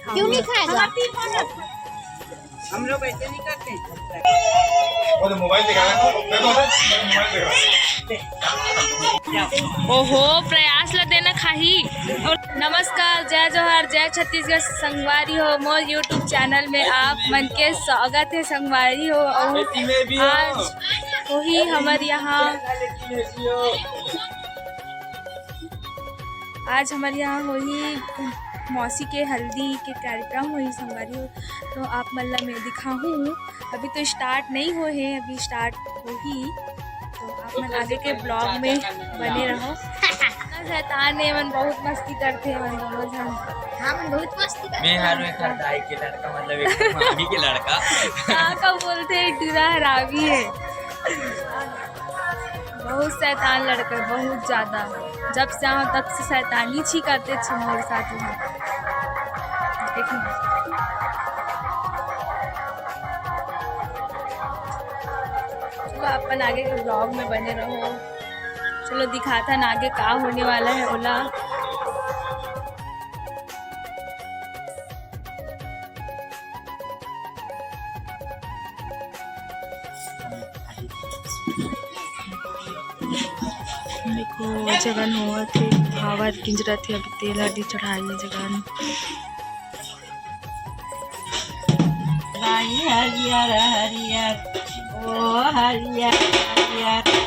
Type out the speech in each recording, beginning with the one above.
क्यों नहीं खाएगा? हम लोग ऐसे नहीं करते हैं। वो मोबाइल दिखा रहा है, देखो मोबाइल दिखा रहा है। ओहो प्रयास ला देना खाही। नमस्कार, जय जोहार, जय छत्तीसगढ़। संगवारी हो मोर यूट्यूब चैनल में आप मन के स्वागत है। संगवारी हो और आज वही हमारे यहाँ वही मौसी के हल्दी के कार्यक्रम हुई संगवारी हो, तो आप मल्ला मैं दिखाऊँ। अभी तो स्टार्ट नहीं हुए हैं, अभी स्टार्ट होगी, तो आप मन आगे के ब्लॉग में बने रहो। शैतान है, मन बहुत मस्ती करते हैं मन दोनों जन। हम बहुत मस्ती करते मैं हर एक दाई के लड़का मतलब एक मामी के लड़का का बोलते हैं डूरा हरावी है। बहुत शैतान लड़का है, बहुत ज़्यादा। जब से आओ तब से शैतानी छी करते थे मेरे साथ में। देखिए चलो अपन आगे के ब्लॉग में बने रहो। चलो दिखाता ना आगे क्या होने वाला है। ओला देखो जगन हुआ थे, हवा गिंजरा थे, अभी तेल हड्डी चढ़ाई है जगन। हरियर हरियर ओ हरियर हरियर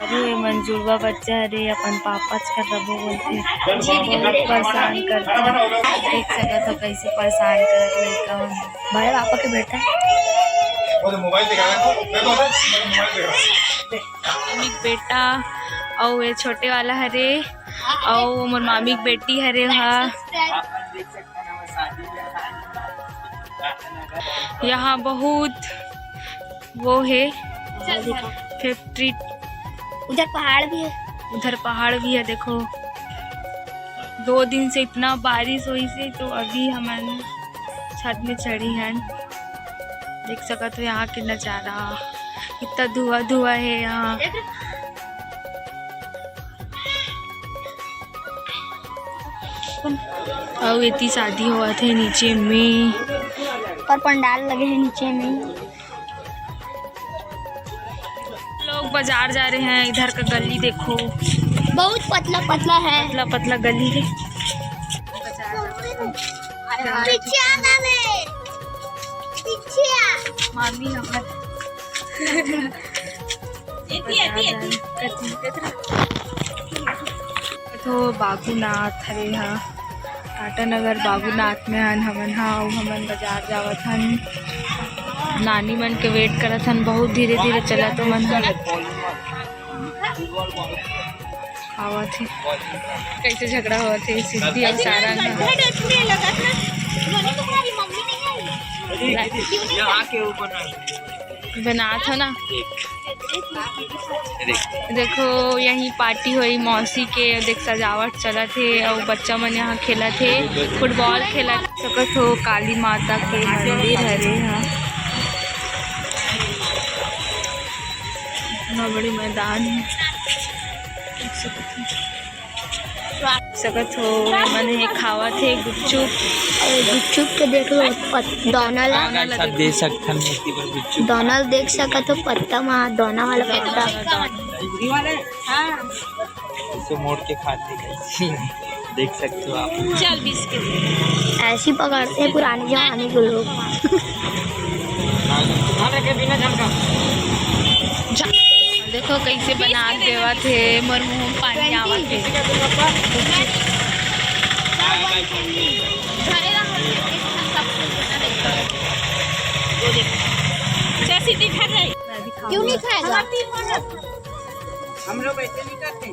अरे मंजूरवा बच्चा अरे अपन पापच कर रबो बोलते बहुत परेशान करते देख सकत हो कैसे परेशान करत लड़का बड़े पापा के बेटा वो मोबाइल दिखा रहा है मैं तो मोबाइल देख रहा मामी के बेटा और ये छोटे वाला हरे और मोर मामी की बेटी हरे वहाँ यहाँ बहुत वो है फैक्ट्री उधर पहाड़ भी है। उधर पहाड़ भी है देखो 2 दिन से इतना बारिश हुई से तो अभी हम छत में चढ़ी हैं देख सकते हो यहाँ के नज़ारा इतना धुआं धुआं है यहाँ और इतनी शादी हुआ थे नीचे में और पंडाल लगे हैं नीचे में। लोग बाजार जा रहे हैं इधर का गली देखो बहुत पतला पतला है। पतला पतला गली है पीछे आना में पीछे आ मामी हमार तो बागुनाथ हरे हा टाटा नगर बागुनाथ में हन हमन हमन बाजार जावत हन नानी मन के वेट करत हन बहुत धीरे धीरे चलत मन आवत है कैसे झगड़ा हुआ थे सिद्धि और सारा बना था ना देखो यही पार्टी हुई मौसी के देख सजावट चला थे और बच्चा मन यहाँ खेला थे फुटबॉल खेला सकत हो काली माता के मंदिर हरे यहाँ इतना बड़ी मैदान है सकत हो मैंने खावा थे गुपचुप के देख लो दोना सब दे सकते हैं मूर्ति पर गुच्चू दोना देख सकत हो पत्ता वहाँ दोना वाला पत्ता इसे मोड़ के खाते कैसे देख सकते हो आप चल बिस्किट ऐसी पकड़ते हैं पुराने जमाने के लोग। देखो कैसे बना देवा थे मोर मुँह में पानी आवत थे क्यों नहीं खाएगा? हम लोग ऐसे नहीं करते।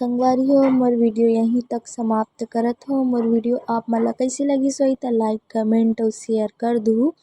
संगवारी हो मोर वीडियो यहीं तक समाप्त करत हो। मोर वीडियो आप मन ला कइसे लगिस होही त लाइक कमेंट अउ शेयर कर दू।